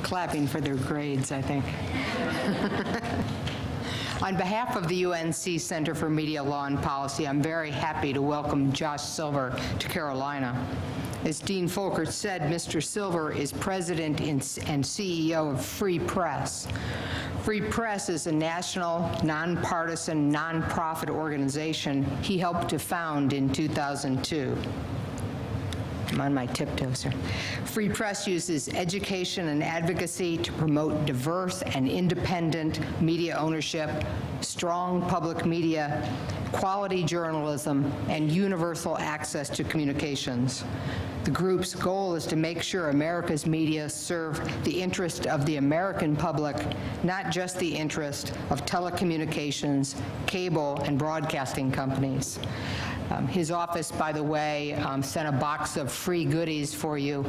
clapping for their grades, I think. On behalf of the UNC Center for Media Law and Policy, I'm very happy to welcome Josh Silver to Carolina. As Dean Folkert said, Mr. Silver is president and CEO of Free Press. Free Press is a national, nonpartisan, nonprofit organization he helped to found in 2002. I'm on my tiptoes here. Free Press uses education and advocacy to promote diverse and independent media ownership, strong public media, quality journalism, and universal access to communications. The group's goal is to make sure America's media serve the interest of the American public, not just the interest of telecommunications, cable, and broadcasting companies. His office, by the way, sent a box of free goodies for you,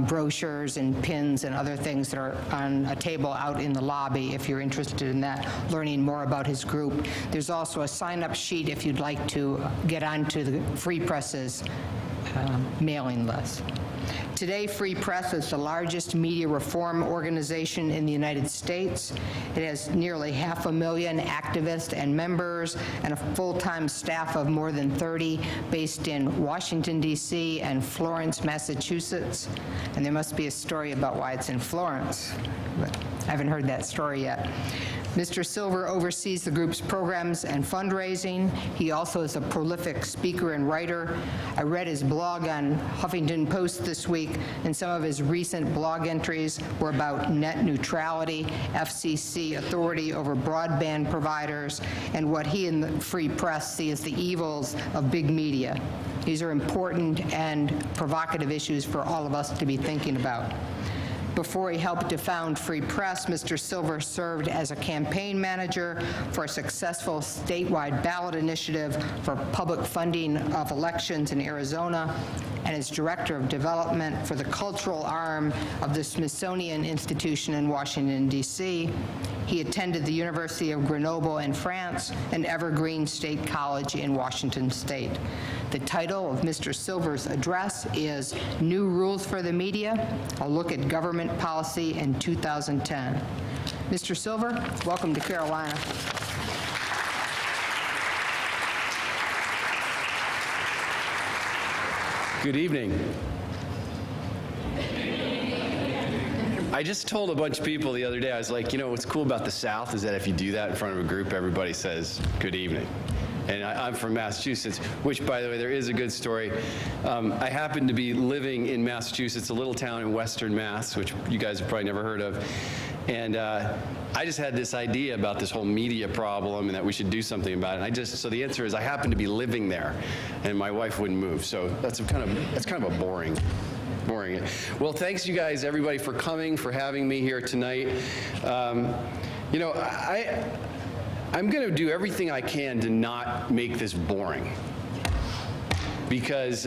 brochures and pins and other things that are on a table out in the lobby if you're interested in that, learning more about his group. There's also a sign-up sheet if you'd like to get onto the Free Press's mailing list. Today, Free Press is the largest media reform organization in the United States. It has nearly 500,000 activists and members and a full-time staff of more than 30 based in Washington, D.C. and Florence, Massachusetts. And there must be a story about why it's in Florence, but I haven't heard that story yet. Mr. Silver oversees the group's programs and fundraising. He also is a prolific speaker and writer. I read his blog on Huffington Post this week, and some of his recent blog entries were about net neutrality, FCC authority over broadband providers, and what he and the Free Press see as the evils of big media. These are important and provocative issues for all of us to be thinking about. Before he helped to found Free Press, Mr. Silver served as a campaign manager for a successful statewide ballot initiative for public funding of elections in Arizona, and as director of development for the cultural arm of the Smithsonian Institution in Washington, D.C. He attended the University of Grenoble in France and Evergreen State College in Washington State. The title of Mr. Silver's address is New Rules for the Media, a look at government policy in 2010. Mr. Silver, welcome to Carolina. Good evening. I just told a bunch of people the other day, I was like, you know, what's cool about the South is that if you do that in front of a group, everybody says, good evening. And I'm from Massachusetts, which, by the way, there is a good story. I happen to be living in Massachusetts, a little town in Western Mass, which you guys have probably never heard of. And I just had this idea about this whole media problem and that we should do something about it. And so the answer is I happen to be living there, and my wife wouldn't move. So that's kind of a boring. Well, thanks you guys, everybody, for coming, for having me here tonight. You know, I'm going to do everything I can to not make this boring, because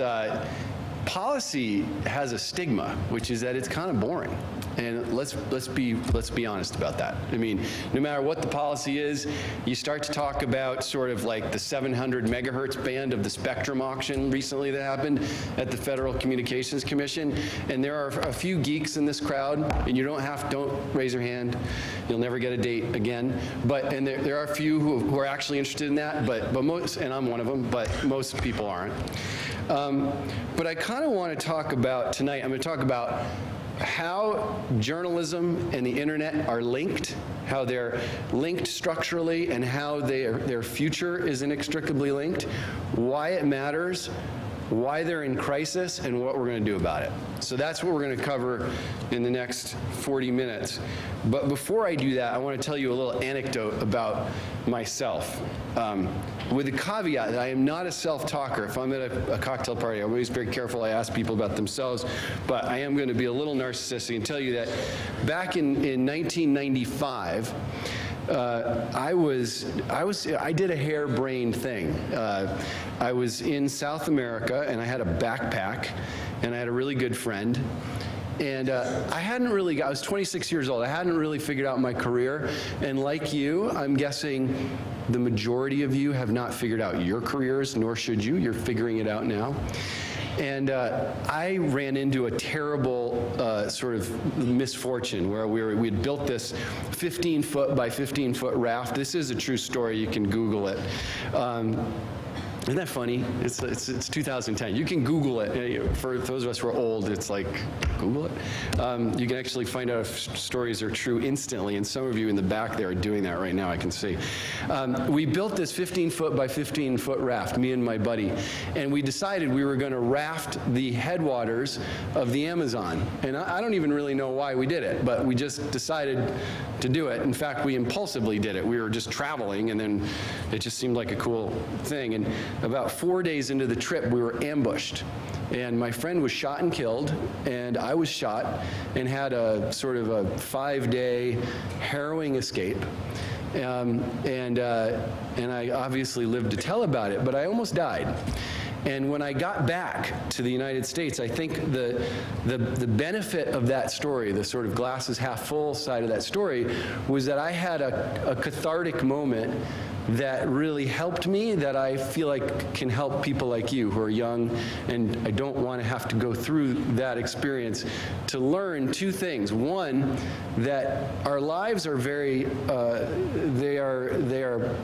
policy has a stigma, which is that it's kind of boring. And let's be honest about that. I mean, no matter what the policy is, you start to talk about sort of like the 700 megahertz band of the spectrum auction recently that happened at the Federal Communications Commission, and there are a few geeks in this crowd, and you don't raise your hand. You'll never get a date again. And there are a few who are actually interested in that, but most, and I'm one of them, but most people aren't. But I kind of want to talk about tonight. I'm going to talk about how journalism and the internet are linked, how they're linked structurally, and how their future is inextricably linked, why it matters, why they're in crisis, and what we're going to do about it. So that's what we're going to cover in the next 40 minutes. But before I do that, I want to tell you a little anecdote about myself. With the caveat that I am not a self-talker. If I'm at a cocktail party, I'm always very careful. I ask people about themselves, but I am going to be a little narcissistic and tell you that back in 1995, I did a harebrained thing. I was in South America, and I had a backpack, and I had a really good friend. And I was 26 years old. I hadn't really figured out my career. And like you, I'm guessing the majority of you have not figured out your careers, nor should you. You're figuring it out now. And I ran into a terrible sort of misfortune where we had built this 15-foot by 15-foot raft. This is a true story. You can Google it. Isn't that funny? It's 2010. You can Google it. For those of us who are old, it's like, Google it. You can actually find out if stories are true instantly, and some of you in the back there are doing that right now, I can see. We built this 15-foot by 15-foot raft, me and my buddy, and we decided we were going to raft the headwaters of the Amazon. And I don't even really know why we did it, but we just decided to do it. In fact, we impulsively did it. We were just traveling, and then it just seemed like a cool thing. And about 4 days into the trip, we were ambushed. And my friend was shot and killed, and I was shot and had a sort of a 5-day harrowing escape. And I obviously lived to tell about it, but I almost died. And when I got back to the United States, I think the benefit of that story, the sort of glasses half full side of that story, was that I had a cathartic moment that really helped me, that I feel like can help people like you who are young, and I don't want to have to go through that experience, to learn two things. One, that our lives are very, they are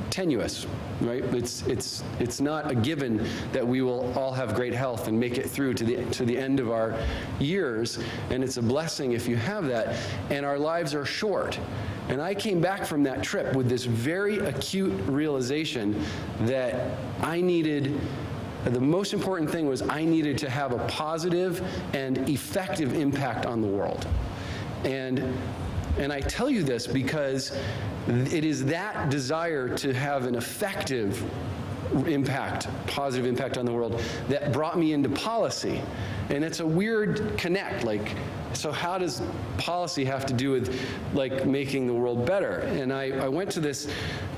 tenuous, right? It's not a given that we will all have great health and make it through to the end of our years, and it's a blessing if you have that, and our lives are short. And I came back from that trip with this very acute realization that I needed, the most important thing was I needed to have a positive and effective impact on the world. And I tell you this because it is that desire to have an effective impact, positive impact on the world, that brought me into policy. And it's a weird connect, like, so how does policy have to do with, like, making the world better? And I went to this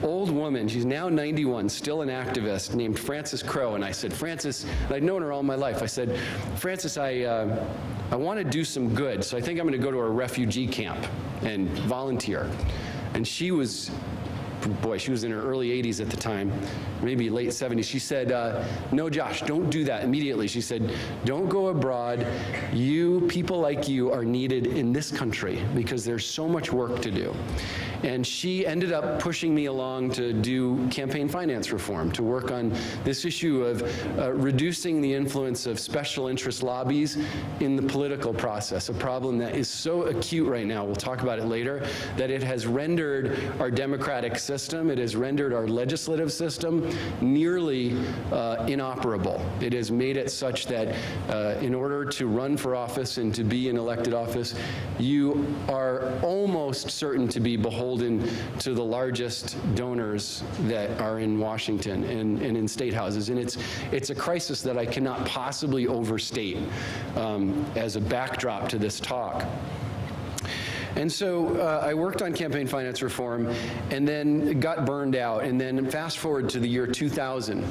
old woman, she's now 91, still an activist, named Frances Crowe, and I said, Frances, and I'd known her all my life, I said, Frances, I want to do some good, so I think I'm going to go to a refugee camp and volunteer. And she was, boy, she was in her early 80s at the time, maybe late 70s. She said, no, Josh, don't do that immediately. She said, don't go abroad. People like you are needed in this country because there's so much work to do. And she ended up pushing me along to do campaign finance reform, to work on this issue of reducing the influence of special interest lobbies in the political process, a problem that is so acute right now, we'll talk about it later, that it has rendered our democratic system, it has rendered our legislative system nearly inoperable. It has made it such that in order to run for office and to be in elected office, you are almost certain to be beholden to the largest donors that are in Washington and in state houses. And it's a crisis that I cannot possibly overstate as a backdrop to this talk. And so I worked on campaign finance reform and then got burned out, and then fast forward to the year 2000.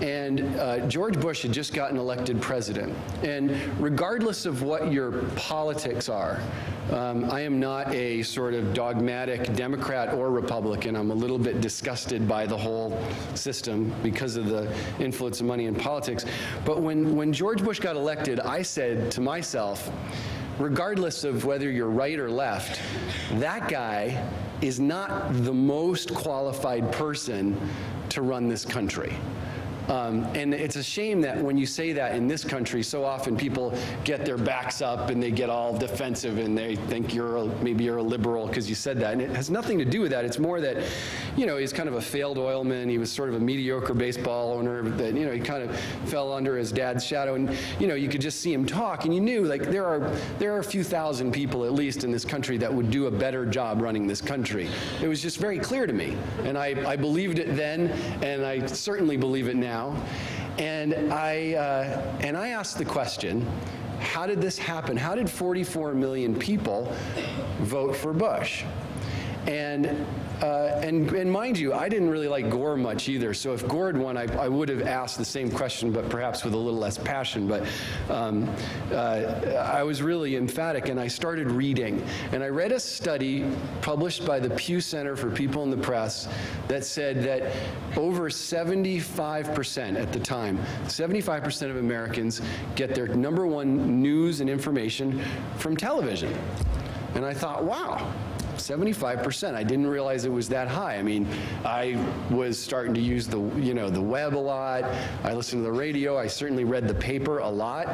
And George Bush had just gotten elected president. And regardless of what your politics are, I am not a sort of dogmatic Democrat or Republican. I'm a little bit disgusted by the whole system because of the influence of money in politics. But when George Bush got elected, I said to myself, regardless of whether you're right or left, that guy is not the most qualified person to run this country. And it's a shame that when you say that in this country, so often people get their backs up and they get all defensive and they think maybe you're a liberal because you said that. And it has nothing to do with that. It's more that, he's kind of a failed oilman. He was sort of a mediocre baseball owner that, he kind of fell under his dad's shadow. And, you could just see him talk and you knew, like, there are a few thousand people at least in this country that would do a better job running this country. It was just very clear to me. And I believed it then, and I certainly believe it now. And I asked the question, how did this happen? How did 44 million people vote for Bush? And mind you, I didn't really like Gore much either. So if Gore had won, I would have asked the same question, but perhaps with a little less passion. But I was really emphatic, and I started reading. And I read a study published by the Pew Center for People in the Press that said that over 75% at the time, 75% of Americans get their #1 news and information from television. And I thought, wow. 75%. I didn't realize it was that high. I mean, I was starting to use the web a lot. I listened to the radio. I certainly read the paper a lot.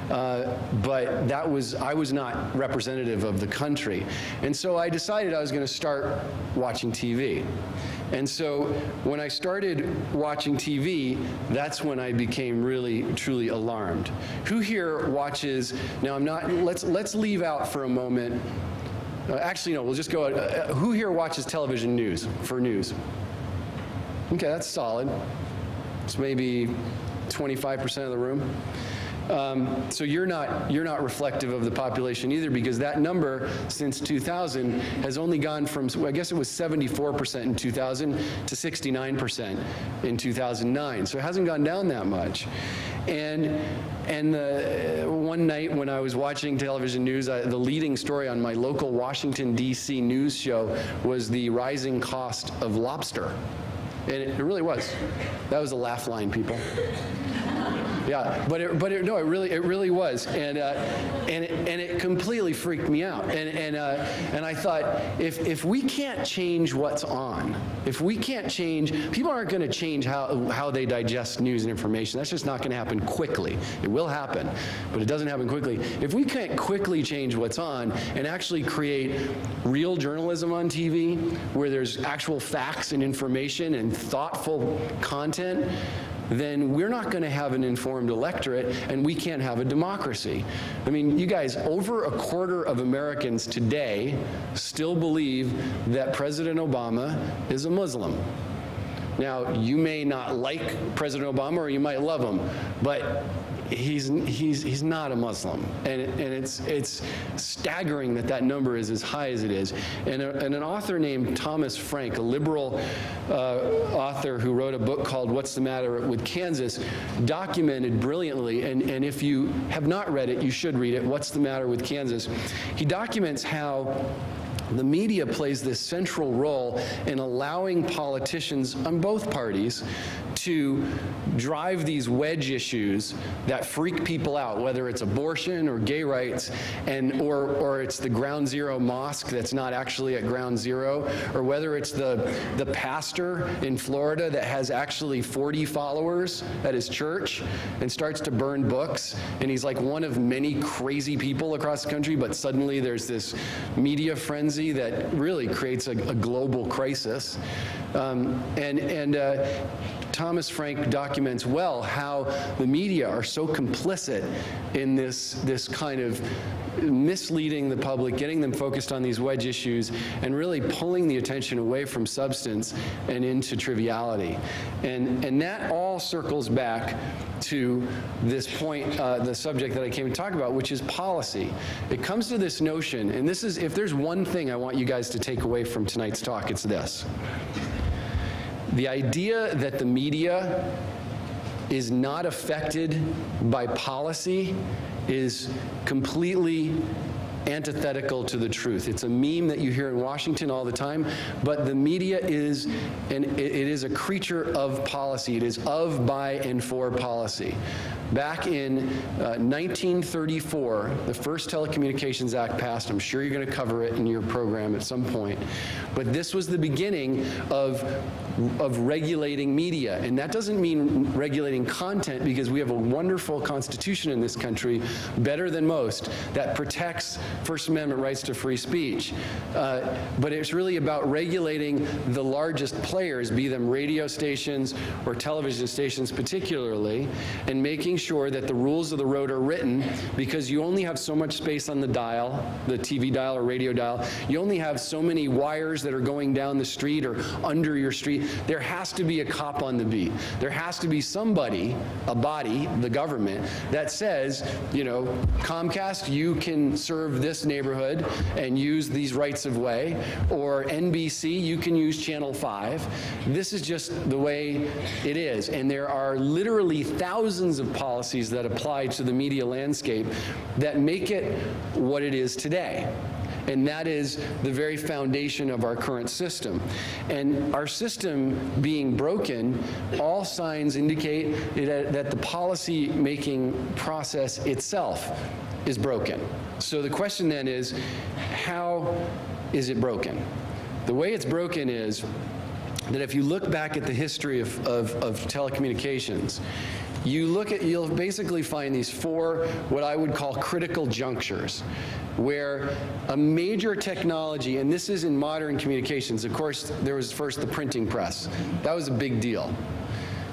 But I was not representative of the country. And so I decided I was going to start watching TV. And so when I started watching TV, that's when I became really, truly alarmed. Who here watches, now I'm not, let's leave out for a moment. Actually, no, we'll just go, who here watches television news, for news? Okay, that's solid. It's maybe 25% of the room. So you're not reflective of the population either, because that number since 2000 has only gone from, I guess it was 74% in 2000 to 69% in 2009. So it hasn't gone down that much. And one night when I was watching television news, the leading story on my local Washington, D.C. news show was the rising cost of lobster. And it really was. That was a laugh line, people. Yeah, but it really was, and it completely freaked me out, and I thought, if we can't change what's on, if we can't change, people aren't going to change how they digest news and information. That's just not going to happen quickly. It will happen, but it doesn't happen quickly. If we can't quickly change what's on and actually create real journalism on TV, where there's actual facts and information and thoughtful content, then we're not going to have an informed electorate, and we can't have a democracy. I mean, you guys, over a quarter of Americans today still believe that President Obama is a Muslim. Now, you may not like President Obama, or you might love him, but he's not a Muslim, and it's staggering that number is as high as it is. And an author named Thomas Frank, a liberal author who wrote a book called "What's the Matter with Kansas," documented brilliantly, and if you have not read it, you should read it. "What's the Matter with Kansas?" He documents how the media plays this central role in allowing politicians on both parties to drive these wedge issues that freak people out, whether it's abortion or gay rights, or it's the Ground Zero mosque that's not actually at Ground Zero, or whether it's the pastor in Florida that has actually 40 followers at his church and starts to burn books, and he's like one of many crazy people across the country, but suddenly there's this media frenzy that really creates a global crisis. Thomas Frank documents well how the media are so complicit in this kind of misleading the public, getting them focused on these wedge issues, and really pulling the attention away from substance and into triviality. And that all circles back to this point, the subject that I came to talk about, which is policy. It comes to this notion, and this is, if there's one thing I want you guys to take away from tonight's talk, it's this. The idea that the media is not affected by policy is completely antithetical to the truth. It's a meme that you hear in Washington all the time, but the media is, and it is a creature of policy. It is of, by, and for policy. Back in 1934, the first Telecommunications Act passed. I'm sure you're going to cover it in your program at some point. But this was the beginning of regulating media. And that doesn't mean regulating content, because we have a wonderful constitution in this country, better than most, that protects First Amendment rights to free speech. But it's really about regulating the largest players, be them radio stations or television stations particularly, and making sure that the rules of the road are written, because you only have so much space on the dial, the TV dial or radio dial. You only have so many wires that are going down the street or under your street. There has to be a cop on the beat. There has to be somebody, a body, the government, that says, you know, Comcast, you can serve this neighborhood and use these rights of way, or NBC, you can use Channel 5. This is just the way it is. And there are literally thousands of policies that apply to the media landscape that make it what it is today. And that is the very foundation of our current system. And our system being broken, all signs indicate that the policy-making process itself is broken. So the question then is, how is it broken? The way it's broken is that if you look back at the history of telecommunications, you'll basically find these four, what I would call critical junctures, where a major technology, and this is in modern communications, of course, there was first the printing press. That was a big deal.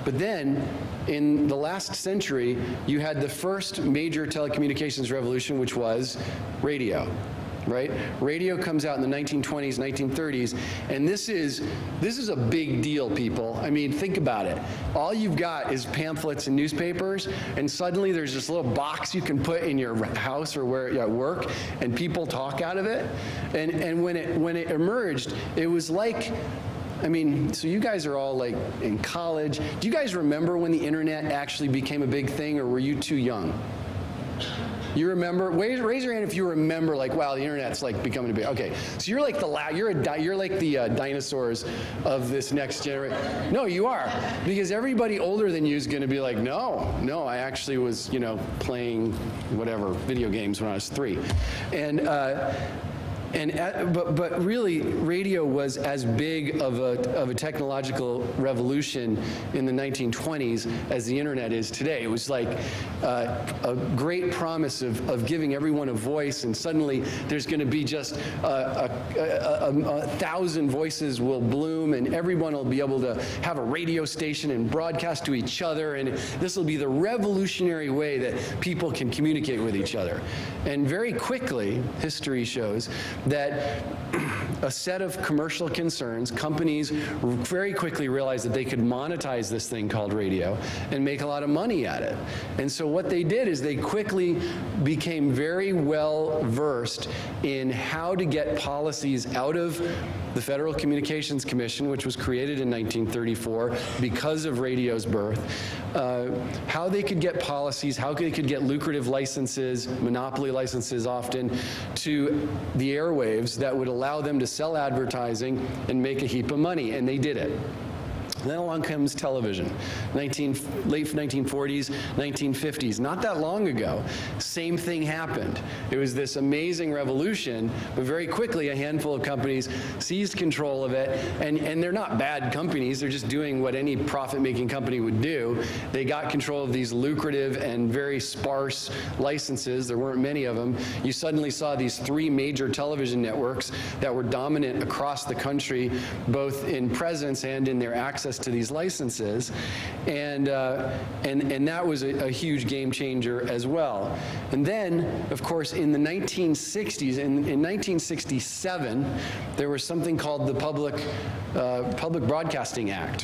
But then, in the last century, you had the first major telecommunications revolution, which was radio. Right? Radio comes out in the 1920s, 1930s, and this is a big deal, people. I mean, think about it. All you've got is pamphlets and newspapers, and suddenly there's this little box you can put in your house or where at work, and people talk out of it. And when it emerged, it was like, I mean, so you guys are all like in college. Do you guys remember when the internet actually became a big thing, or were you too young? You remember? Raise your hand if you remember. Like, wow, the internet's like becoming a big. Okay, so you're like you're like the dinosaurs of this next generation. No, you are, because everybody older than you is going to be like, no, I actually was, you know, playing whatever video games when I was 3, but really, radio was as big of a technological revolution in the 1920s as the internet is today. It was like a great promise of giving everyone a voice, and suddenly there's going to be just a 1,000 voices will bloom, and everyone will be able to have a radio station and broadcast to each other, and this will be the revolutionary way that people can communicate with each other. And very quickly, history shows that a set of commercial concerns, companies very quickly realized that they could monetize this thing called radio and make a lot of money at it. And so what they did is they quickly became very well versed in how to get policies out of the Federal Communications Commission, which was created in 1934 because of radio's birth, how they could get policies, how they could get lucrative licenses, monopoly licenses often, to the airwaves that would allow them to sell advertising and make a heap of money, and they did it. Then along comes television, late 1940s, 1950s. Not that long ago, same thing happened. It was this amazing revolution, but very quickly a handful of companies seized control of it, and they're not bad companies, they're just doing what any profit-making company would do. They got control of these lucrative and very sparse licenses. There weren't many of them. You suddenly saw these 3 major television networks that were dominant across the country, both in presence and in their access to these licenses, and that was a huge game changer as well. And then, of course, in the 1960s, in 1967, there was something called the Public Broadcasting Act,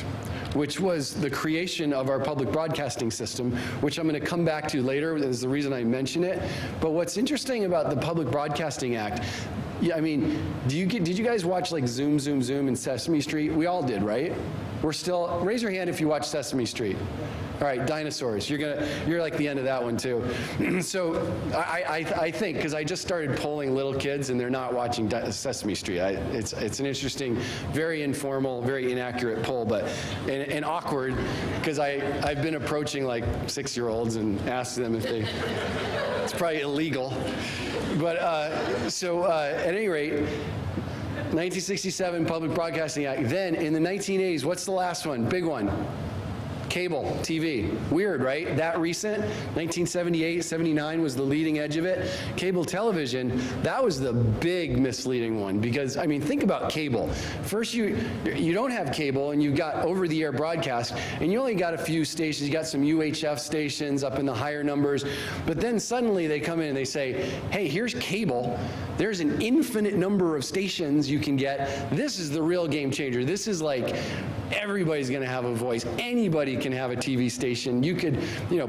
which was the creation of our public broadcasting system, which I'm going to come back to later is the reason I mention it. But what's interesting about the Public Broadcasting Act, yeah, I mean, did you guys watch like Zoom, Zoom, Zoom and Sesame Street? We all did, right? We're still, raise your hand if you watch Sesame Street. All right, dinosaurs. You're like the end of that one too. So I think, because I just started polling little kids and they're not watching Sesame Street. It's an interesting, very informal, very inaccurate poll, but and awkward, because I've been approaching like 6-year-olds and asked them if they. It's probably illegal, but at any rate. 1967 Public Broadcasting Act. Then in the 1980s, what's the last one? Big one. Cable TV, weird, right? That recent, 1978, 79 was the leading edge of it. Cable television, that was the big misleading one because, I mean, think about cable. First, you don't have cable and you've got over-the-air broadcast and you only got a few stations. You got some UHF stations up in the higher numbers, but then suddenly they come in and they say, hey, here's cable. There's an infinite number of stations you can get. This is the real game changer. This is like everybody's going to have a voice. Anybody can have a TV station. You could,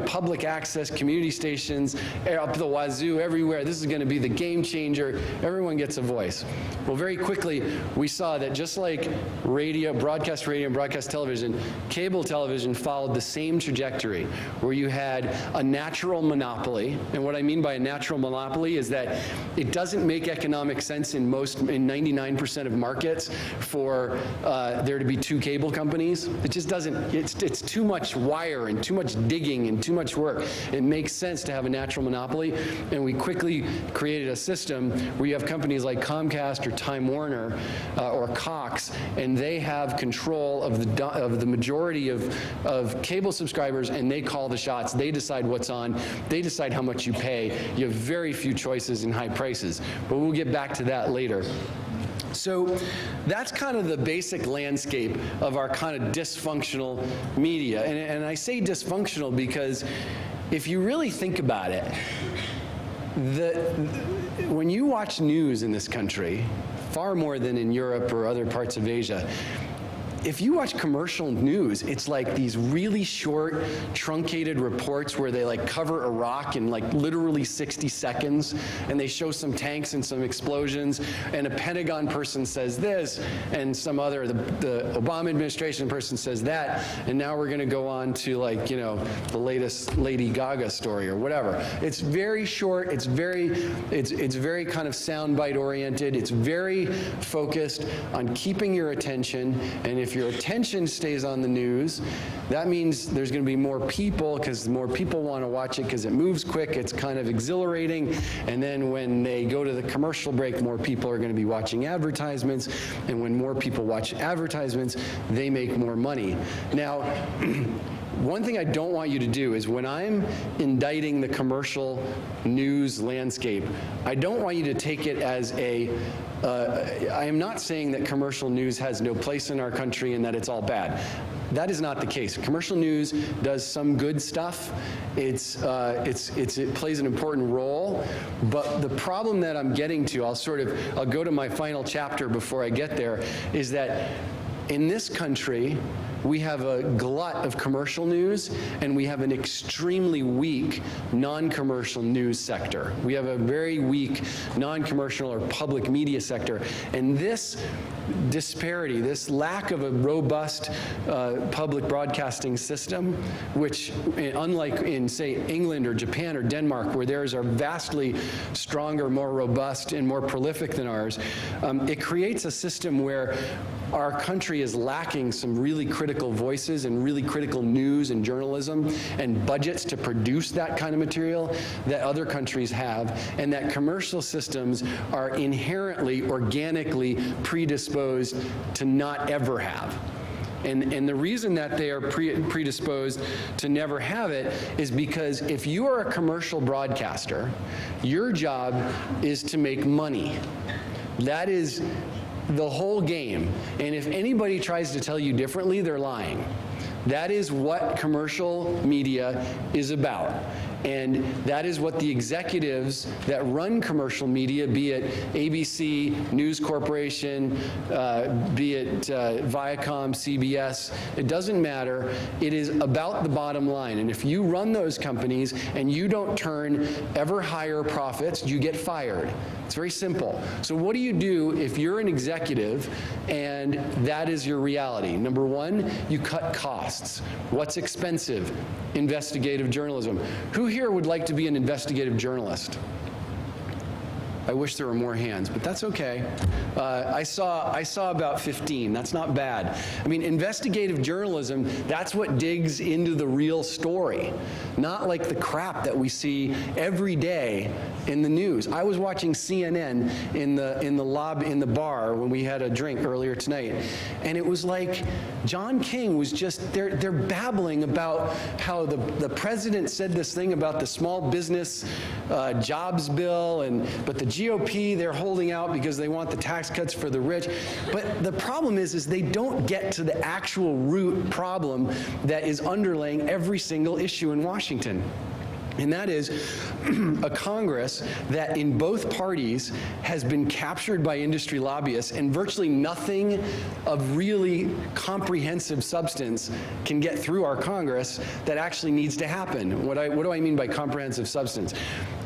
public access community stations up the wazoo everywhere. This is going to be the game changer. Everyone gets a voice. Well, very quickly, we saw that just like radio, and broadcast television, cable television followed the same trajectory where you had a natural monopoly. And what I mean by a natural monopoly is that it doesn't make economic sense in 99% of markets for there to be two cable companies. It just doesn't, it's too much wire and too much digging and too much work. It makes sense to have a natural monopoly, and we quickly created a system where you have companies like Comcast or Time Warner or Cox, and they have control of the majority of cable subscribers, and they call the shots. They decide what's on. They decide how much you pay. You have very few choices and high prices, but we'll get back to that later. So that's kind of the basic landscape of our kind of dysfunctional media. And I say dysfunctional because if you really think about it, when you watch news in this country, far more than in Europe or other parts of Asia, if you watch commercial news, it's like these really short, truncated reports where they like cover Iraq in like literally 60 seconds, and they show some tanks and some explosions, and a Pentagon person says this, and some other, the Obama administration person says that, and now we're gonna go on to like, the latest Lady Gaga story or whatever. It's very short, it's very kind of soundbite oriented, it's very focused on keeping your attention, and if your attention stays on the news, that means there's going to be more people because more people want to watch it because it moves quick, it's kind of exhilarating, and then when they go to the commercial break, more people are going to be watching advertisements, and when more people watch advertisements, they make more money. Now, one thing I don't want you to do is when I'm indicting the commercial news landscape, I don't want you to take it as I am not saying that commercial news has no place in our country and that it's all bad. That is not the case. Commercial news does some good stuff. It plays an important role, but the problem that I'm getting to, I'll go to my final chapter before I get there, is that in this country, we have a glut of commercial news, and we have an extremely weak non-commercial news sector. We have a very weak non-commercial or public media sector, and this disparity, this lack of a robust public broadcasting system, which unlike in, say, England or Japan or Denmark, where theirs are vastly stronger, more robust, and more prolific than ours, it creates a system where our country is lacking some really critical voices and really critical news and journalism and budgets to produce that kind of material that other countries have, and that commercial systems are inherently, organically predisposed to not ever have. And the reason that they are predisposed to never have it is because if you are a commercial broadcaster, your job is to make money. That is the whole game. And if anybody tries to tell you differently, they're lying. That is what commercial media is about. And that is what the executives that run commercial media, be it ABC, News Corporation, be it Viacom, CBS, it doesn't matter. It is about the bottom line. And if you run those companies and you don't turn ever higher profits, you get fired. It's very simple. So what do you do if you're an executive and that is your reality? Number one, you cut costs. What's expensive? Investigative journalism. Who here would like to be an investigative journalist? I wish there were more hands, but that's okay. I saw about 15. That's not bad. I mean, investigative journalism, that's what digs into the real story, not like the crap that we see every day in the news. I was watching CNN in the bar when we had a drink earlier tonight, and it was like John King was just they're babbling about how the president said this thing about the small business jobs bill, but the GOP, they're holding out because they want the tax cuts for the rich. But the problem is they don't get to the actual root problem that is underlying every single issue in Washington. And that is a Congress that in both parties has been captured by industry lobbyists, and virtually nothing of really comprehensive substance can get through our Congress that actually needs to happen. What do I mean by comprehensive substance?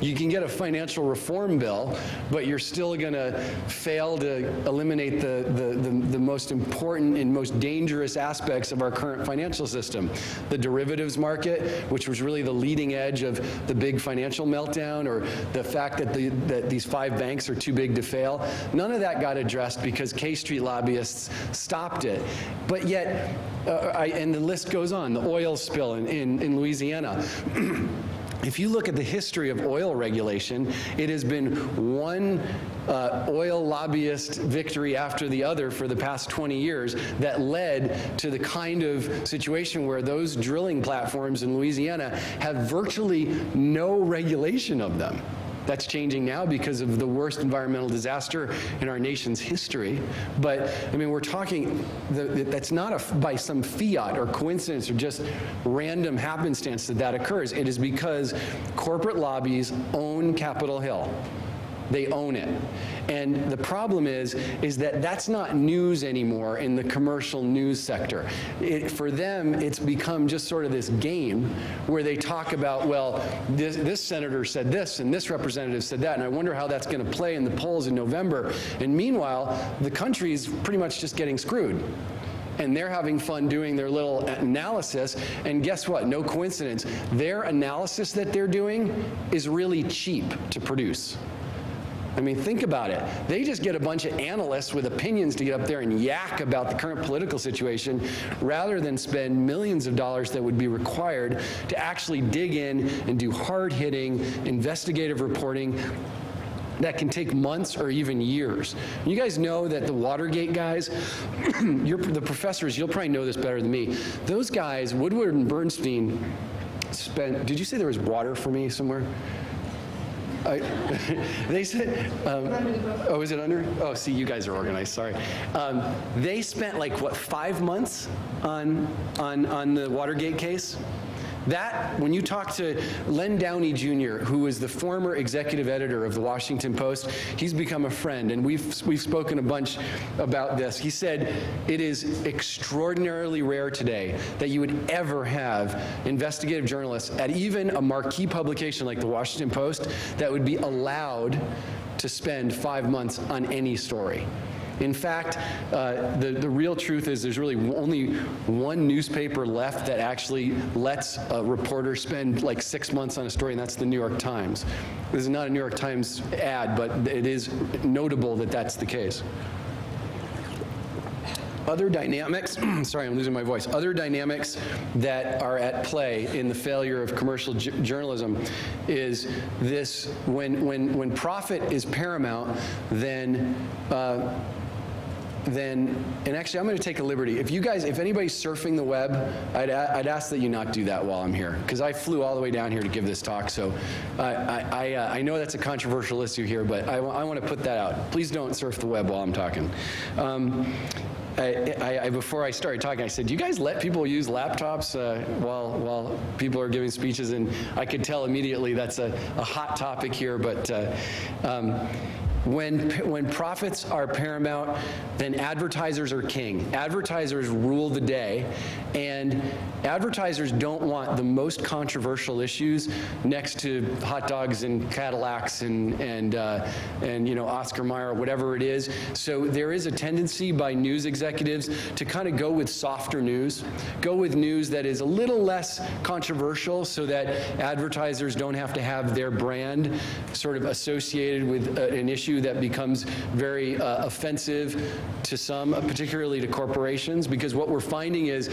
You can get a financial reform bill, but you're still going to fail to eliminate the most important and most dangerous aspects of our current financial system. The derivatives market, which was really the leading edge of the big financial meltdown, or the fact that these 5 banks are too big to fail. None of that got addressed because K Street lobbyists stopped it. But yet, and the list goes on, the oil spill in Louisiana. If you look at the history of oil regulation, it has been one oil lobbyist victory after the other for the past 20 years that led to the kind of situation where those drilling platforms in Louisiana have virtually no regulation of them. That's changing now because of the worst environmental disaster in our nation's history. But, I mean, we're talking, that's not by some fiat or coincidence or just random happenstance that occurs. It is because corporate lobbies own Capitol Hill. They own it. And the problem is that that's not news anymore in the commercial news sector. For them, it's become just sort of this game where they talk about, well, this senator said this and this representative said that, and I wonder how that's going to play in the polls in November. And meanwhile, the country's pretty much just getting screwed. And they're having fun doing their little analysis, and guess what? No coincidence. Their analysis that they're doing is really cheap to produce. I mean, think about it. They just get a bunch of analysts with opinions to get up there and yak about the current political situation rather than spend millions of dollars that would be required to actually dig in and do hard-hitting investigative reporting that can take months or even years. You guys know that the Watergate guys, the professors, you'll probably know this better than me. Those guys, Woodward and Bernstein, did you say there was water for me somewhere? They said, oh, is it under? Oh, see, you guys are organized, sorry. They spent like, what, 5 months on the Watergate case? That, when you talk to Len Downey Jr., who is the former executive editor of the Washington Post, he's become a friend, and we've spoken a bunch about this. He said it is extraordinarily rare today that you would ever have investigative journalists at even a marquee publication like the Washington Post that would be allowed to spend 5 months on any story. In fact, the real truth is there's really only one newspaper left that actually lets a reporter spend like 6 months on a story, and that's the New York Times. This is not a New York Times ad, but it is notable that that's the case. Other dynamics, sorry, I'm losing my voice. Other dynamics that are at play in the failure of commercial journalism is this: when profit is paramount, and actually I'm going to take a liberty. If anybody's surfing the web, I'd ask that you not do that while I'm here, because I flew all the way down here to give this talk. So I know that's a controversial issue here, but I want to put that out. Please don't surf the web while I'm talking. Before I started talking, I said, do you guys let people use laptops while people are giving speeches? And I could tell immediately that's a hot topic here, but when profits are paramount, then advertisers are king. Advertisers rule the day, and advertisers don't want the most controversial issues next to hot dogs and Cadillacs and Oscar Mayer, whatever it is. So there is a tendency by news executives to kind of go with softer news, go with news that is a little less controversial, so that advertisers don't have to have their brand sort of associated with an issue that becomes very offensive to some, particularly to corporations, because what we're finding is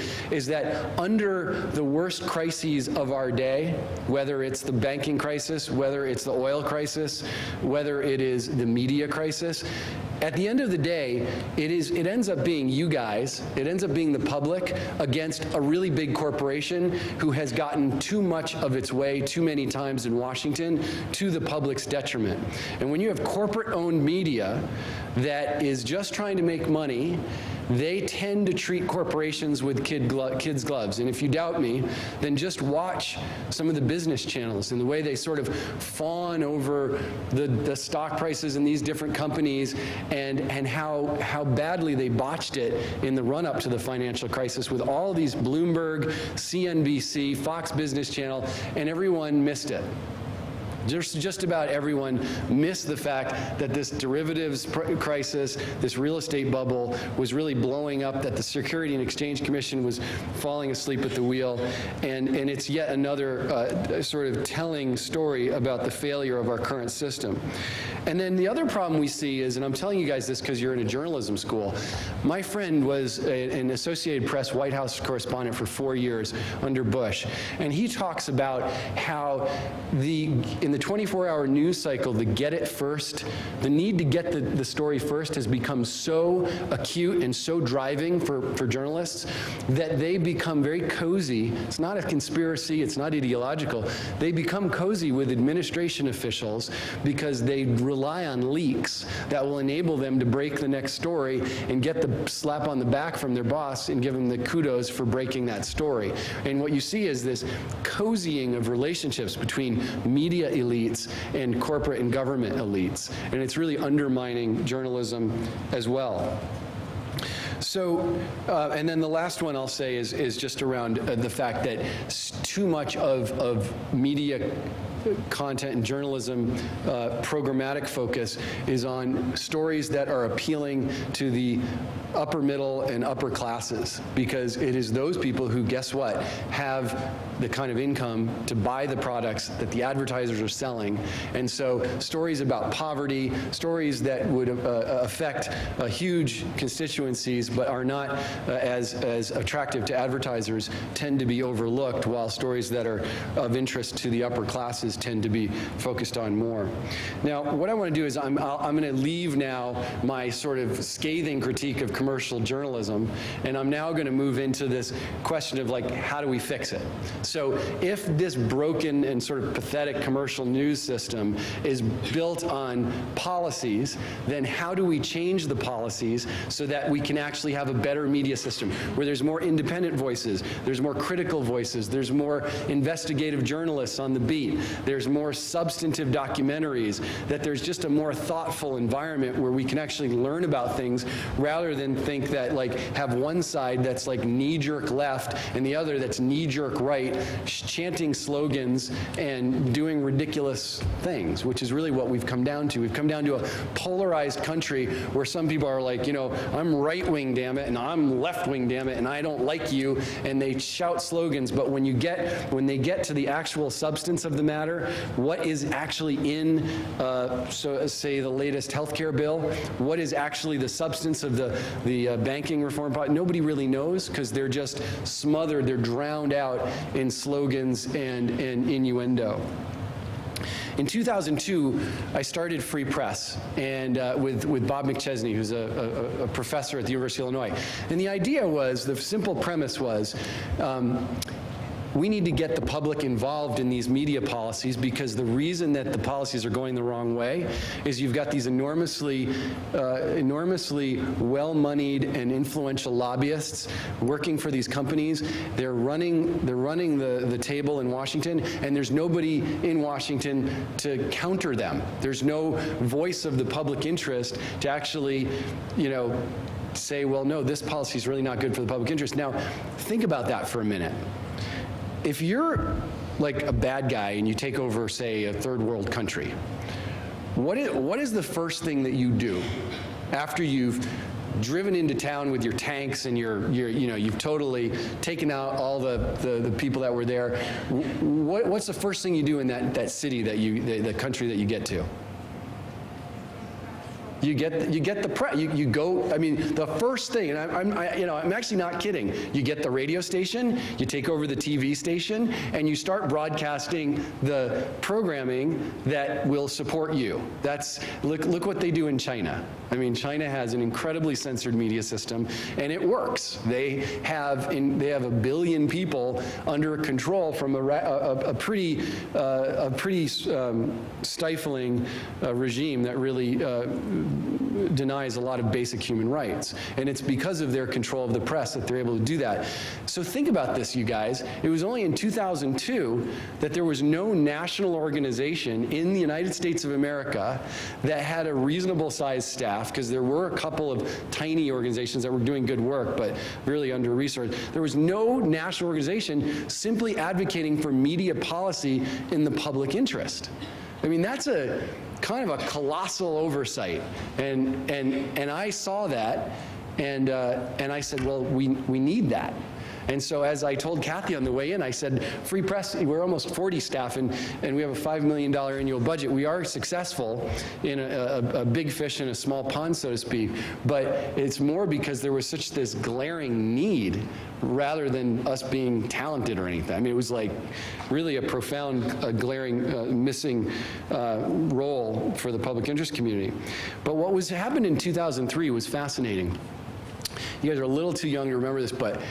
that under the worst crises of our day, whether it's the banking crisis, whether it's the oil crisis, whether it is the media crisis, at the end of the day, it ends up being you guys, it ends up being the public against a really big corporation who has gotten too much of its way too many times in Washington to the public's detriment. And when you have corporate-owned media that is just trying to make money, they tend to treat corporations with kids' gloves. And if you doubt me, then just watch some of the business channels and the way they sort of fawn over the stock prices in these different companies, and how badly they botched it in the run-up to the financial crisis with all these Bloomberg, CNBC, Fox Business Channel, and everyone missed it. Just about everyone missed the fact that this derivatives crisis, this real estate bubble, was really blowing up, that the Securities and Exchange Commission was falling asleep at the wheel, and it's yet another sort of telling story about the failure of our current system. And then the other problem we see is, and I'm telling you guys this because you're in a journalism school, my friend was an Associated Press White House correspondent for 4 years under Bush, and he talks about how in the 24-hour news cycle, the get it first, the need to get the story first has become so acute and so driving for journalists that they become very cozy. It's not a conspiracy, it's not ideological. They become cozy with administration officials because they rely on leaks that will enable them to break the next story and get the slap on the back from their boss and give them the kudos for breaking that story. And what you see is this cozying of relationships between media elites and corporate and government elites. And it's really undermining journalism as well. So, and then the last one I'll say is just around the fact that too much of media content and journalism programmatic focus is on stories that are appealing to the upper middle and upper classes, because it is those people who, guess what, have the kind of income to buy the products that the advertisers are selling. And so stories about poverty, stories that would affect huge constituencies but are not as attractive to advertisers tend to be overlooked, while stories that are of interest to the upper classes tend to be focused on more. Now, what I want to do is I'm going to leave now my sort of scathing critique of commercial journalism, and I'm now going to move into this question of, like, how do we fix it? So if this broken and sort of pathetic commercial news system is built on policies, then how do we change the policies so that we can actually have a better media system where there's more independent voices, there's more critical voices, there's more investigative journalists on the beat, there's more substantive documentaries, that there's just a more thoughtful environment where we can actually learn about things rather than think that, like, have one side that's like knee-jerk left and the other that's knee-jerk right, chanting slogans and doing ridiculous things, which is really what we've come down to. We've come down to a polarized country where some people are like, you know, I'm right-wing, damn it, and I'm left-wing, damn it, and I don't like you, and they shout slogans. But when they get to the actual substance of the matter, what is actually in, say, the latest healthcare bill, what is actually the substance of the banking reform part, nobody really knows, because they're just smothered, they're drowned out in slogans and innuendo. In 2002, I started Free Press, and with Bob McChesney, who's a professor at the University of Illinois. And the idea was, the simple premise was, we need to get the public involved in these media policies, because the reason that the policies are going the wrong way is you've got these enormously well-moneyed and influential lobbyists working for these companies. They're running the table in Washington, and there's nobody in Washington to counter them. There's no voice of the public interest to actually, say, well, no, this policy is really not good for the public interest. Now, think about that for a minute. If you're like a bad guy and you take over, say, a third world country, what is the first thing that you do after you've driven into town with your tanks and you've totally taken out all the people that were there? What's the first thing you do in that city, the country that you get to? You get the press. You go. I mean, the first thing, and I'm actually not kidding. You get the radio station, you take over the TV station, and you start broadcasting the programming that will support you. Look what they do in China. I mean, China has an incredibly censored media system, and it works. They have 1 billion people under control from a pretty stifling regime that really denies a lot of basic human rights. And it's because of their control of the press that they're able to do that. So think about this, you guys. It was only in 2002 that there was no national organization in the United States of America that had a reasonable sized staff, because there were a couple of tiny organizations that were doing good work, but really under-resourced. There was no national organization simply advocating for media policy in the public interest. I mean, that's a kind of a colossal oversight, and I saw that, and I said, well, we need that. And so as I told Kathy on the way in, I said, Free Press, we're almost 40 staff, and we have a $5 million annual budget. We are successful in a big fish in a small pond, so to speak, but it's more because there was such this glaring need rather than us being talented or anything. I mean, it was like really a profound, glaring, missing role for the public interest community. But what happened in 2003 was fascinating. You guys are a little too young to remember this, but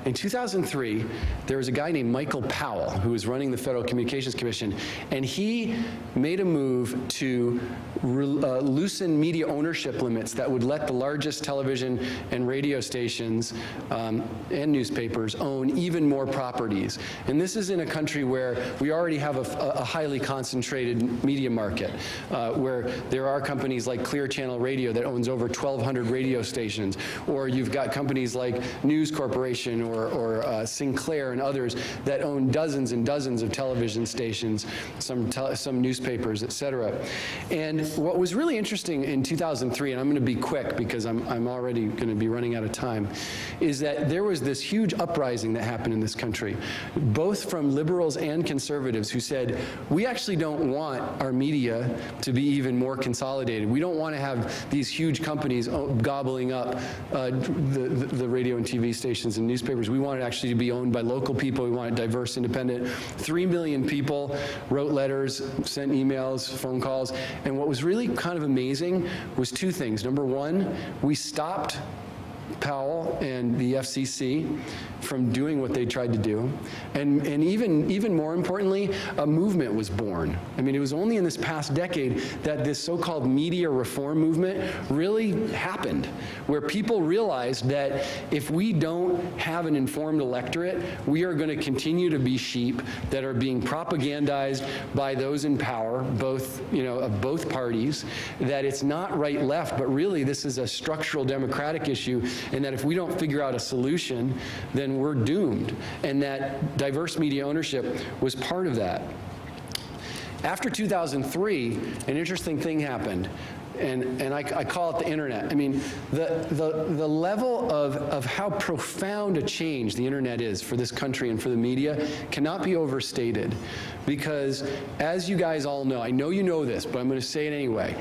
in 2003, there was a guy named Michael Powell who was running the Federal Communications Commission, and he made a move to loosen media ownership limits that would let the largest television and radio stations and newspapers own even more properties. And this is in a country where we already have a highly concentrated media market, where there are companies like Clear Channel Radio that owns over 1,200 radio stations, or you've got companies like News Corporation or Sinclair and others that own dozens and dozens of television stations, some newspapers, et cetera. And what was really interesting in 2003, and I'm going to be quick because I'm already going to be running out of time, is that there was this huge uprising that happened in this country, both from liberals and conservatives, who said, we actually don't want our media to be even more consolidated. We don't want to have these huge companies gobbling up the radio and TV stations and newspapers. We want it actually to be owned by local people. We want it diverse, independent. 3 million people wrote letters, sent emails, phone calls, and what was really kind of amazing was two things. Number one, we stopped Powell and the FCC from doing what they tried to do, and even more importantly, a movement was born. I mean, it was only in this past decade that this so-called media reform movement really happened, where people realized that if we don't have an informed electorate, we are going to continue to be sheep that are being propagandized by those in power, both, of both parties, that it's not right-left, but really this is a structural democratic issue, and that if we don't figure out a solution, then we're doomed. And that diverse media ownership was part of that. After 2003, an interesting thing happened. And I call it the internet. I mean, the level of how profound a change the internet is for this country and for the media cannot be overstated. Because as you guys all know, I know you know this, but I'm going to say it anyway,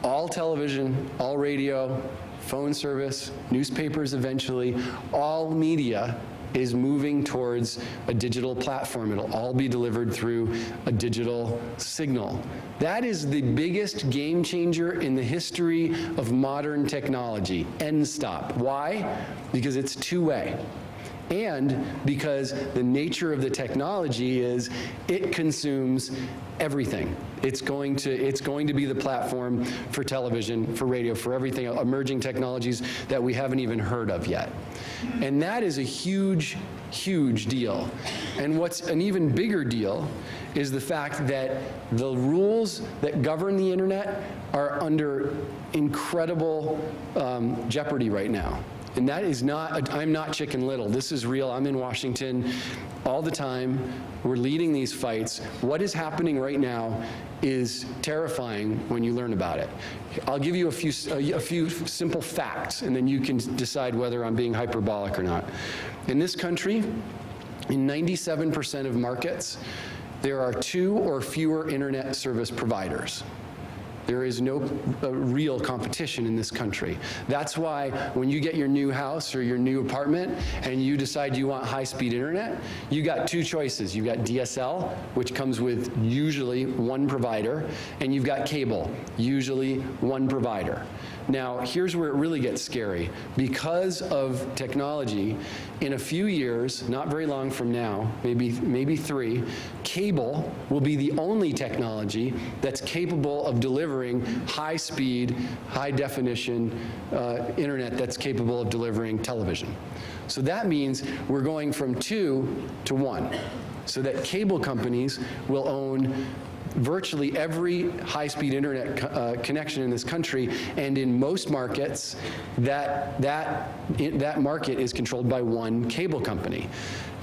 all television, all radio, phone service, newspapers eventually, all media is moving towards a digital platform. It'll all be delivered through a digital signal. That is the biggest game changer in the history of modern technology. End stop. Why? Because it's two-way. and because the nature of the technology is it consumes everything. It's going to be the platform for television, for radio, for everything, emerging technologies that we haven't even heard of yet. And that is a huge, huge deal. And what's an even bigger deal is the fact that the rules that govern the internet are under incredible jeopardy right now. And that is not, I'm not Chicken Little. This is real. I'm in Washington all the time. We're leading these fights. What is happening right now is terrifying when you learn about it. I'll give you a few simple facts, and then you can decide whether I'm being hyperbolic or not. In this country, in 97% of markets, there are 2 or fewer internet service providers. There is no real competition in this country. That's why when you get your new house or your new apartment and you decide you want high-speed internet, you got 2 choices. You've got DSL, which comes with usually 1 provider, and you've got cable, usually 1 provider. Now, here's where it really gets scary. Because of technology, in a few years, not very long from now, maybe 3, cable will be the only technology that's capable of delivering high-speed, high-definition internet that's capable of delivering television. So that means we're going from 2 to 1, so that cable companies will own virtually every high-speed internet connection in this country, and in most markets, that market is controlled by 1 cable company.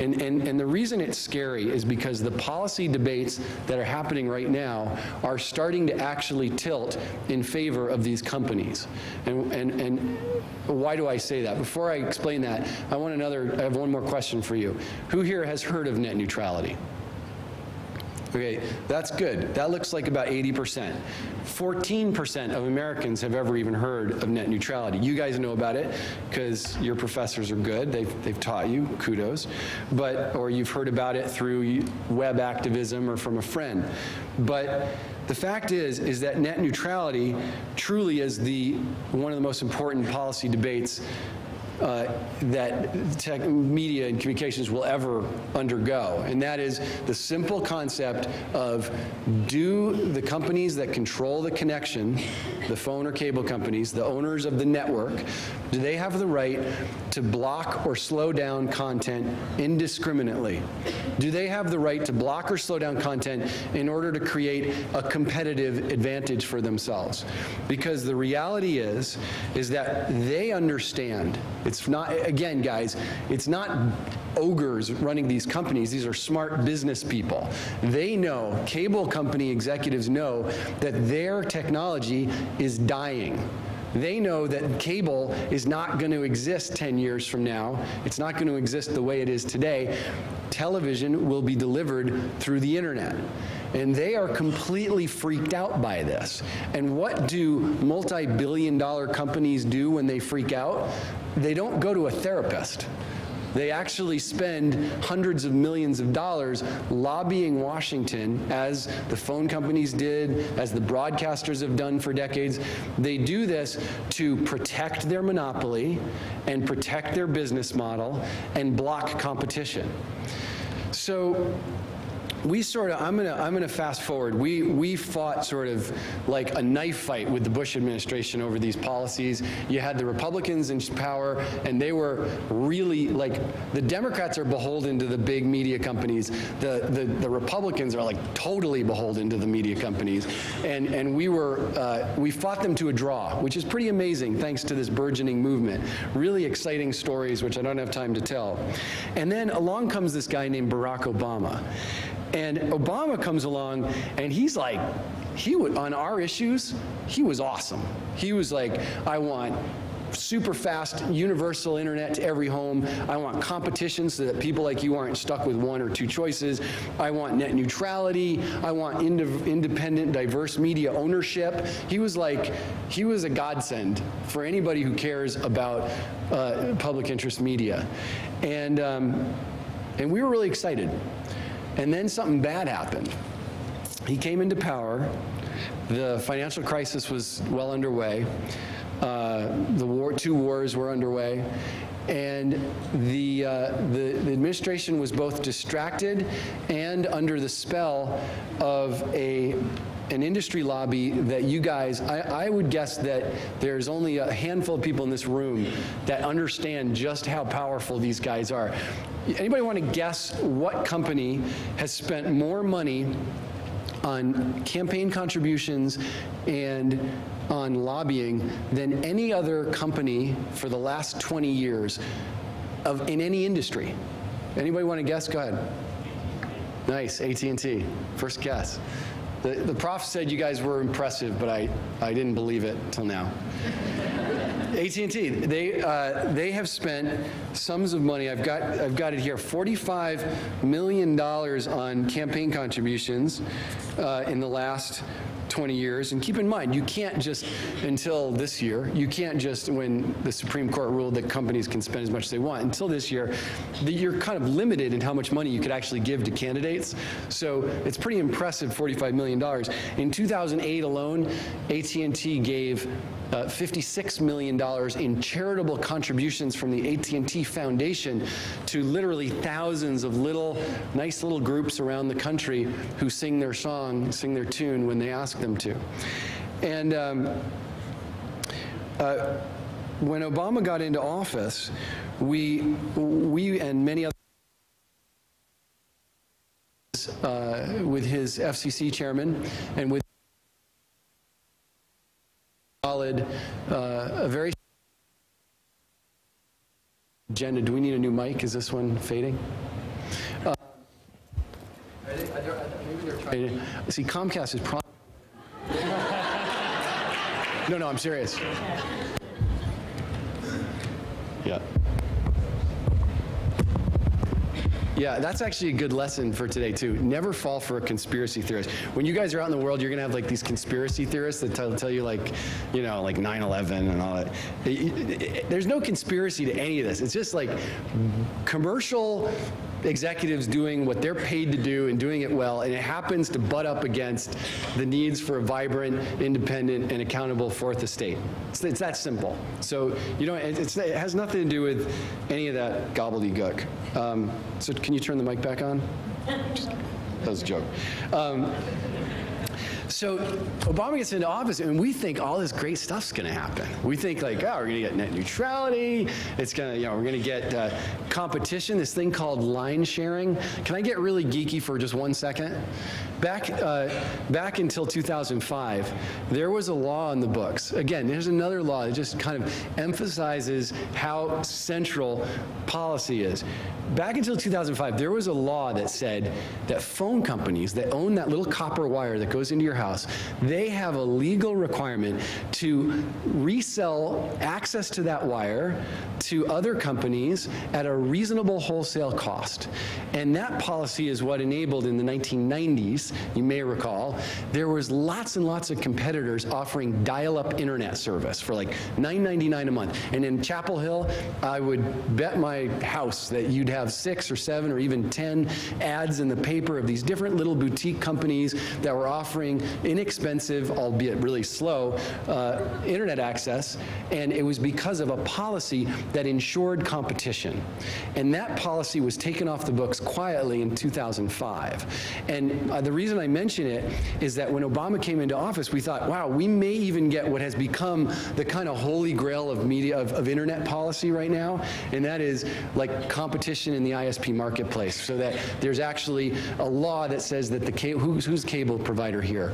And the reason it's scary is because the policy debates that are happening right now are starting to actually tilt in favor of these companies. And why do I say that? Before I explain that, I have one more question for you. Who here has heard of net neutrality? Okay, that's good. That looks like about 80%. 14% of Americans have ever even heard of net neutrality. You guys know about it because your professors are good. They've taught you, kudos. Or you've heard about it through web activism or from a friend. But the fact is that net neutrality truly is one of the most important policy debates that media and communications will ever undergo, and that is the simple concept of, do the companies that control the connection, the phone or cable companies, the owners of the network, do they have the right to block or slow down content indiscriminately? Do they have the right to block or slow down content in order to create a competitive advantage for themselves? Because the reality is that they understand. It's not, again, guys, it's not ogres running these companies. These are smart business people. They know, cable company executives know, that their technology is dying. They know that cable is not going to exist 10 years from now. It's not going to exist the way it is today. Television will be delivered through the internet. And they are completely freaked out by this. And what do multi-billion-dollar companies do when they freak out? They don't go to a therapist. They actually spend hundreds of millions of dollars lobbying Washington, as the phone companies did, as the broadcasters have done for decades. They do this to protect their monopoly and protect their business model and block competition. So I'm gonna fast forward. We fought sort of like a knife fight with the Bush administration over these policies. You had the Republicans in power, and they were really, like, the Democrats are beholden to the big media companies. The Republicans are like totally beholden to the media companies, and we fought them to a draw, which is pretty amazing thanks to this burgeoning movement. Really exciting stories, which I don't have time to tell. And then along comes this guy named Barack Obama. And Obama comes along, and he's like, on our issues, he was awesome. He was like, I want super fast universal internet to every home. I want competition so that people like you aren't stuck with 1 or 2 choices. I want net neutrality. I want independent, diverse media ownership. He was a godsend for anybody who cares about public interest media. And we were really excited. And then something bad happened. He came into power, The financial crisis was well underway. Two wars were underway. And the administration was both distracted and under the spell of an industry lobby that you guys, I would guess that there's only a handful of people in this room that understand just how powerful these guys are. Anybody want to guess what company has spent more money on campaign contributions and on lobbying than any other company for the last 20 years in any industry? Anybody want to guess? Go ahead. Nice, AT&T. First guess. The prof said you guys were impressive, but I didn't believe it till now. AT&T, they have spent sums of money. I've got it here. $45 million on campaign contributions in the last 20 years. And keep in mind, you can't just, until this year, you can't just, when the Supreme Court ruled that companies can spend as much as they want, until this year, you're kind of limited in how much money you could actually give to candidates. So it's pretty impressive, $45 million. In 2008 alone, AT&T gave $56 million in charitable contributions from the AT&T Foundation to literally thousands of nice little groups around the country who sing their song, sing their tune when they ask them to. And when Obama got into office, we and many others, with his FCC chairman and with a very agenda. Do we need a new mic? Is this one fading? Maybe they're trying to see. Comcast is probably. No, I'm serious. Yeah. Yeah, that's actually a good lesson for today, too. Never fall for a conspiracy theorist. When you guys are out in the world, you're going to have, like, these conspiracy theorists that tell you, like, you know, like 9/11 and all that. There's no conspiracy to any of this. It's just, like, commercial executives doing what they're paid to do and doing it well, and it happens to butt up against the needs for a vibrant, independent, and accountable fourth estate. It's that simple. So it has nothing to do with any of that gobbledygook. So can you turn the mic back on? That was a joke. So Obama gets into office, and we think all this great stuff's going to happen. We think, like, oh, we're going to get net neutrality. It's going to, we're going to get competition. This thing called line sharing. Can I get really geeky for just 1 second? Back until 2005, there was a law in the books. Again, there's another law that just kind of emphasizes how central policy is. Back until 2005, there was a law that said that phone companies that own that little copper wire that goes into your house, they have a legal requirement to resell access to that wire to other companies at a reasonable wholesale cost. And that policy is what enabled in the 1990s, you may recall, there was lots and lots of competitors offering dial-up internet service for like $9.99 a month. And in Chapel Hill, I would bet my house that you'd have 6 or 7 or even 10 ads in the paper of these different little boutique companies that were offering inexpensive, albeit really slow, internet access. And it was because of a policy that ensured competition. And that policy was taken off the books quietly in 2005. And the reason I mention it is that when Obama came into office, we thought, wow, we may even get what has become the kind of holy grail of media, of internet policy right now, and that is like competition in the ISP marketplace, so that there's actually a law that says that who's cable provider here?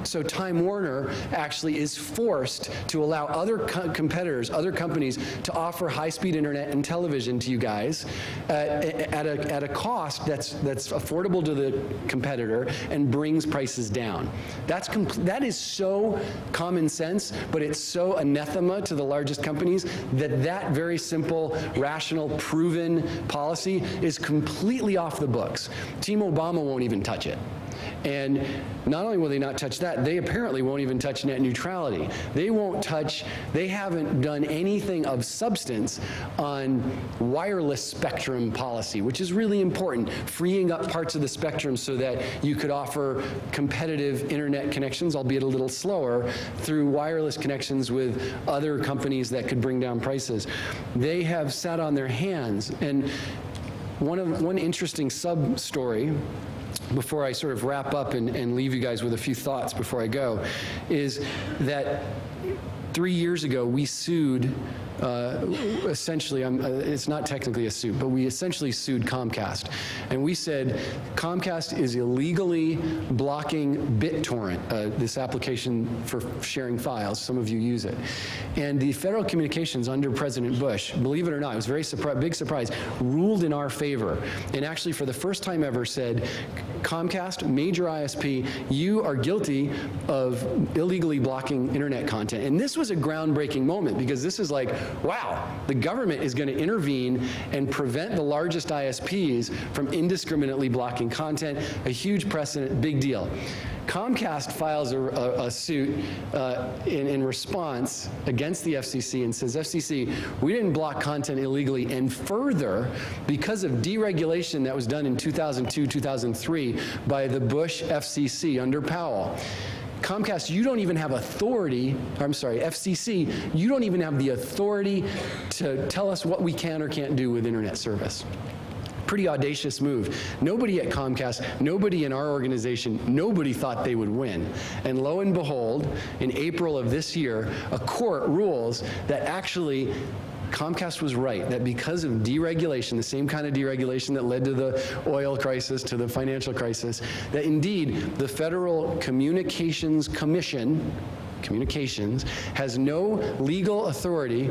So Time Warner actually is forced to allow other competitors, other companies, to offer high-speed internet and television to you guys at a cost that's affordable to the competitor and brings prices down. That is so common sense, but it's so anathema to the largest companies that very simple, rational, proven policy is completely off the books. Team Obama won't even touch it. And not only will they not touch that, they apparently won't even touch net neutrality. They haven't done anything of substance on wireless spectrum policy, which is really important, freeing up parts of the spectrum so that you could offer competitive internet connections, albeit a little slower, through wireless connections with other companies that could bring down prices. They have sat on their hands. And one interesting sub-story, before I sort of wrap up and leave you guys with a few thoughts before I go, is that 3 years ago we sued, essentially, it's not technically a suit, but we essentially sued Comcast. And we said Comcast is illegally blocking BitTorrent, this application for sharing files. Some of you use it. And the Federal Communications under President Bush, believe it or not, it was a very big surprise, ruled in our favor. And actually, for the first time ever, said, Comcast, major ISP, you are guilty of illegally blocking internet content. And this was a groundbreaking moment, because this is like, wow, the government is going to intervene and prevent the largest ISPs from indiscriminately blocking content. A huge precedent, big deal. Comcast files a suit in response against the FCC and says, FCC, we didn't block content illegally, and further, because of deregulation that was done in 2002, 2003 by the Bush FCC under Powell, Comcast, you don't even have authority, FCC, you don't even have the authority to tell us what we can or can't do with internet service. Pretty audacious move. Nobody at Comcast, nobody in our organization, nobody thought they would win. And lo and behold, in April of this year, a court rules that actually Comcast was right, that because of deregulation, the same kind of deregulation that led to the oil crisis, to the financial crisis, that indeed the Federal Communications Commission, Communications, has no legal authority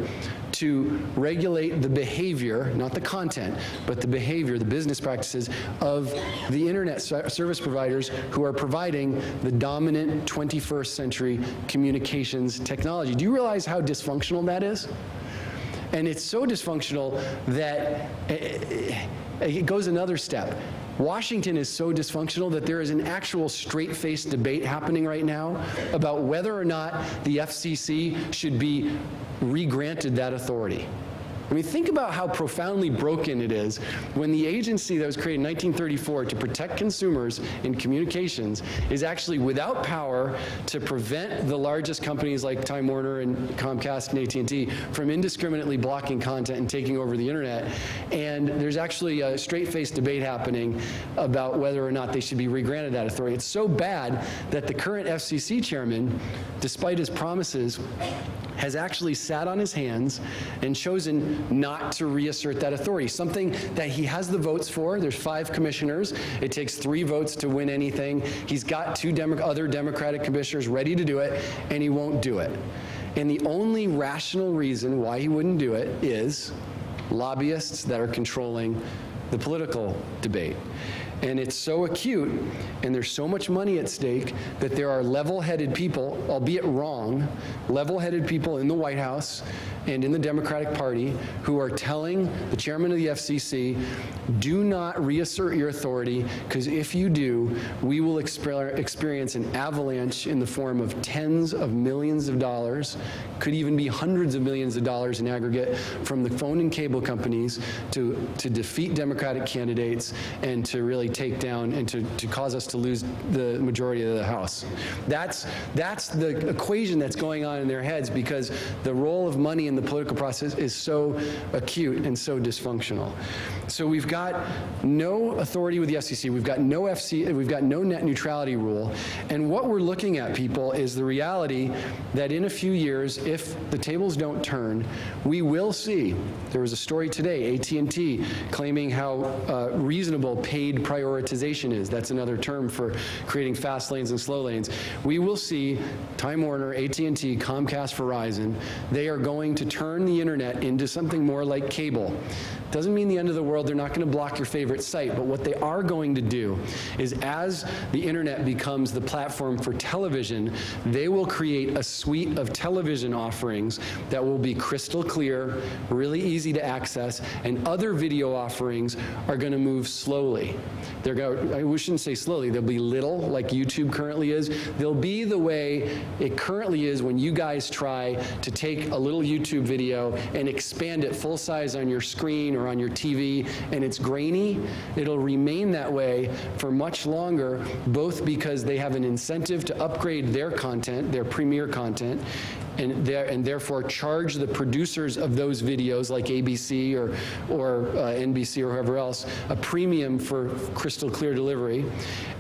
to regulate the behavior, not the content, but the behavior, the business practices of the internet service providers who are providing the dominant 21st century communications technology. Do you realize how dysfunctional that is? And it's so dysfunctional that it goes another step. Washington is so dysfunctional that there is an actual straight-faced debate happening right now about whether or not the FCC should be re-granted that authority. I mean, think about how profoundly broken it is when the agency that was created in 1934 to protect consumers in communications is actually without power to prevent the largest companies like Time Warner and Comcast and AT&T from indiscriminately blocking content and taking over the internet. And there's actually a straight-faced debate happening about whether or not they should be re-granted that authority. It's so bad that the current FCC chairman, despite his promises, has actually sat on his hands and chosen not to reassert that authority, something that he has the votes for. There's 5 commissioners. It takes 3 votes to win anything. He's got 2 other Democratic commissioners ready to do it, and he won't do it. And the only rational reason why he wouldn't do it is lobbyists that are controlling the political debate. And it's so acute, and there's so much money at stake, that there are level-headed people, albeit wrong, level-headed people in the White House and in the Democratic Party who are telling the chairman of the FCC, do not reassert your authority, because if you do, we will experience an avalanche in the form of tens of millions of dollars, could even be hundreds of millions of dollars in aggregate, from the phone and cable companies to defeat Democratic candidates and to really take down and to cause us to lose the majority of the House. That's the equation that's going on in their heads, because the role of money in the political process is so acute and so dysfunctional. So we've got no authority with the FCC. We've got no net neutrality rule. And what we're looking at, people, is the reality that in a few years, if the tables don't turn, we will see. There was a story today, AT&T claiming how reasonable paid prioritization is. That's another term for creating fast lanes and slow lanes. We will see Time Warner, AT&T, Comcast, Verizon. They are going to turn the internet into something more like cable. Doesn't mean the end of the world. They're not going to block your favorite site. But what they are going to do is, as the internet becomes the platform for television, they will create a suite of television offerings that will be crystal clear, really easy to access, and other video offerings are going to move slowly. we shouldn't say slowly, they'll be little, like YouTube currently is. They'll be the way it currently is when you guys try to take a little YouTube video and expand it full size on your screen or on your TV, and it's grainy. It'll remain that way for much longer, both because they have an incentive to upgrade their content, their premier content, and therefore charge the producers of those videos like ABC or NBC or whoever else a premium for crystal clear delivery.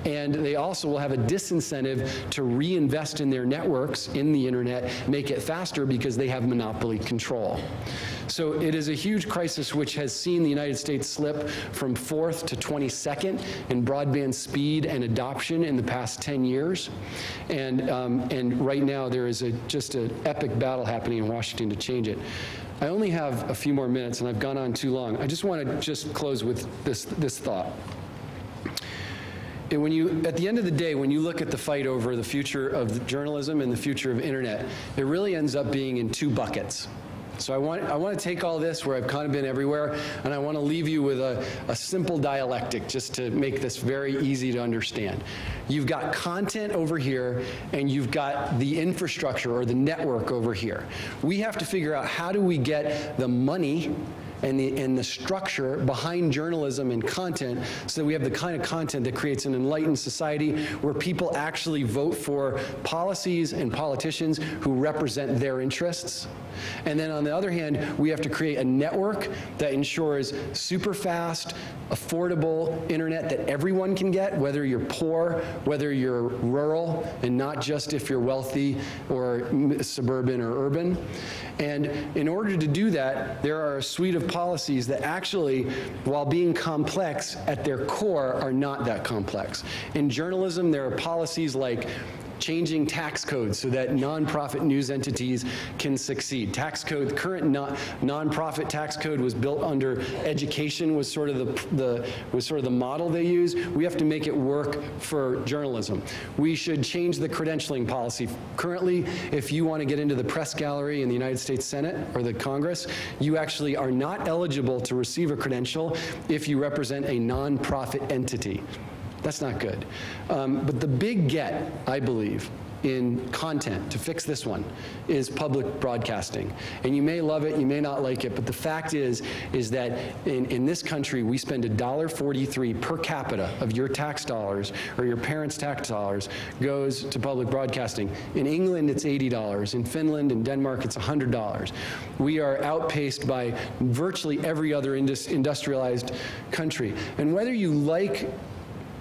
And they also will have a disincentive to reinvest in their networks, in the internet, make it faster because they have monopoly control. So it is a huge crisis which has seen the United States slip from 4th to 22nd in broadband speed and adoption in the past 10 years. And right now there is just an epic battle happening in Washington to change it. I only have a few more minutes and I've gone on too long. I just want to just close with this thought. And at the end of the day, when you look at the fight over the future of journalism and the future of internet, it really ends up being in two buckets. So I want to take all this where I've kind of been everywhere, and I want to leave you with a simple dialectic just to make this very easy to understand. You've got content over here, and you've got the infrastructure or the network over here. We have to figure out how do we get the money and the structure behind journalism and content so that we have the kind of content that creates an enlightened society where people actually vote for policies and politicians who represent their interests. And then on the other hand, we have to create a network that ensures super fast, affordable internet that everyone can get, whether you're poor, whether you're rural, and not just if you're wealthy or suburban or urban. And in order to do that, there are a suite of policies that actually, while being complex, at their core are not that complex. In journalism, there are policies like changing tax codes so that nonprofit news entities can succeed. Tax code, the current nonprofit tax code was built under education, was sort of the model they use. We have to make it work for journalism. We should change the credentialing policy. Currently, if you want to get into the press gallery in the United States Senate or the Congress, you actually are not eligible to receive a credential if you represent a nonprofit entity. That's not good. But the big get, I believe, in content to fix this one is public broadcasting. And you may love it, you may not like it, but the fact is that in this country, we spend $1.43 per capita of your tax dollars or your parents' tax dollars goes to public broadcasting. In England, it's $80. In Finland and Denmark, it's $100. We are outpaced by virtually every other industrialized country. And whether you like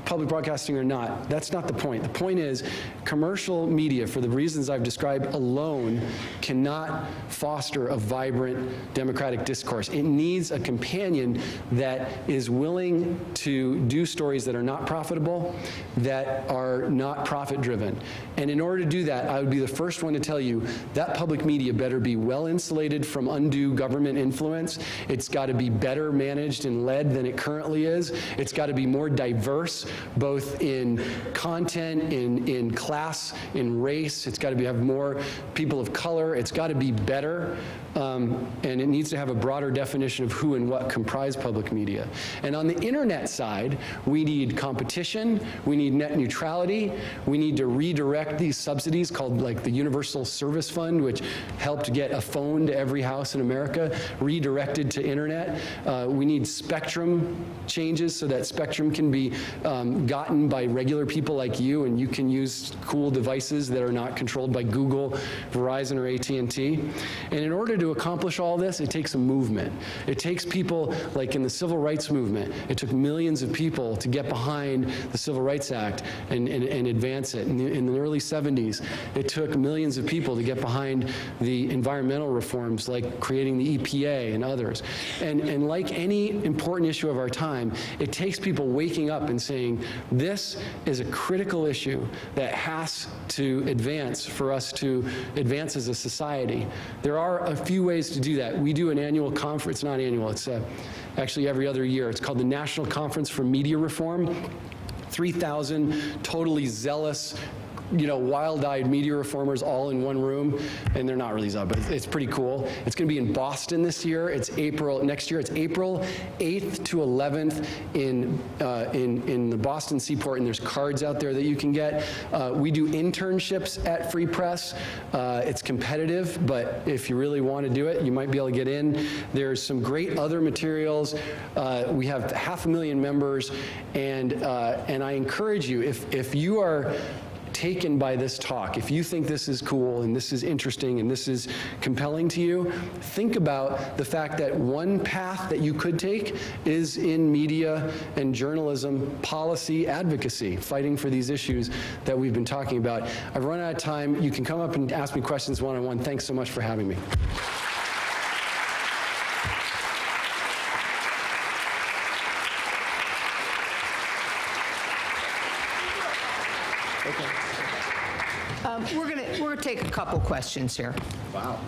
public broadcasting or not, that's not the point. The point is commercial media, for the reasons I've described alone, cannot foster a vibrant democratic discourse. It needs a companion that is willing to do stories that are not profitable, that are not profit-driven. And in order to do that, I would be the first one to tell you that public media better be well insulated from undue government influence. It's got to be better managed and led than it currently is. It's got to be more diverse, both in content, in class, in race. It's got to have more people of color. It's got to be better, and it needs to have a broader definition of who and what comprise public media. And on the internet side, we need competition, we need net neutrality, we need to redirect these subsidies called like the Universal Service Fund, which helped get a phone to every house in America, redirected to internet. We need spectrum changes so that spectrum can be gotten by regular people like you, and you can use cool devices that are not controlled by Google, Verizon, or AT&T. And in order to accomplish all this, it takes a movement. It takes people like in the civil rights movement. It took millions of people to get behind the Civil Rights Act and advance it. In the early 70s, it took millions of people to get behind the environmental reforms like creating the EPA and others. And like any important issue of our time, it takes people waking up and saying, this is a critical issue that has to advance for us to advance as a society. There are a few ways to do that. We do an annual conference, not annual, it's actually every other year. It's called the National Conference for Media Reform. 3,000 totally zealous, wild-eyed media reformers all in one room, and they're not really, but it's pretty cool. It's going to be in Boston this year. Next year, it's April 8th to 11th in the Boston Seaport, and there's cards out there that you can get. We do internships at Free Press. It's competitive, but if you really want to do it, you might be able to get in. There's some great other materials. We have 500,000 members, and I encourage you, if you are taken by this talk, if you think this is cool and this is interesting and this is compelling to you, think about the fact that one path that you could take is in media and journalism policy advocacy, fighting for these issues that we've been talking about. I've run out of time. You can come up and ask me questions one-on-one. Thanks so much for having me. We're gonna take a couple questions here. Wow.